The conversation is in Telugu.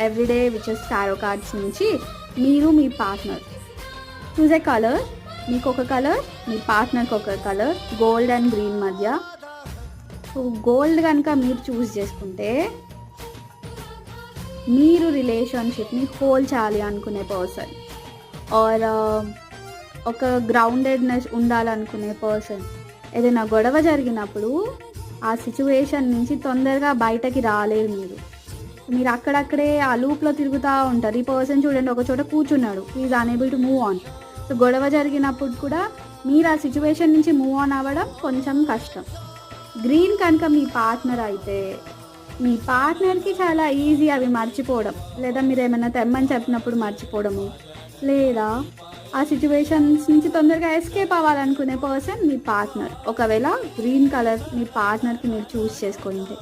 Everyday which is tarot cards నుంచి మీరు మీ పార్ట్నర్ చూజ్ ఏ కలర్. మీకు ఒక కలర్, మీ పార్ట్నర్కి ఒక కలర్, గోల్డ్ అండ్ గ్రీన్ మధ్య. సో గోల్డ్ కనుక మీరు చూస్ చేసుకుంటే మీరు రిలేషన్షిప్ని హోల్డ్ చేయాలి అనుకునే పర్సన్, ఆర్ ఒక గ్రౌండెడ్నెస్ ఉండాలనుకునే పర్సన్. ఏదైనా గొడవ జరిగినప్పుడు ఆ సిచ్యువేషన్ నుంచి తొందరగా బయటకి రాలేరు మీరు అక్కడక్కడే ఆ లూప్లో తిరుగుతూ ఉంటారు. ఈ పర్సన్ చూడండి ఒక చోట కూర్చున్నాడు, is unable to move on. So గొడవ జరిగినప్పుడు కూడా మీరు ఆ సిచ్యువేషన్ నుంచి మూవ్ ఆన్ అవ్వడం కొంచెం కష్టం. గ్రీన్ కనుక మీ పార్ట్నర్ అయితే మీ పార్ట్నర్కి చాలా ఈజీ అవి మర్చిపోవడం, లేదా మీరు ఏమైనా తెమ్మని చెప్పినప్పుడు మర్చిపోవడము, లేదా ఆ సిచ్యువేషన్స్ నుంచి తొందరగా ఎస్కేప్ అవ్వాలనుకునే పర్సన్ మీ పార్ట్నర్. ఒకవేళ గ్రీన్ కలర్ మీ పార్ట్నర్కి మీరు చూస్ చేసుకుంటే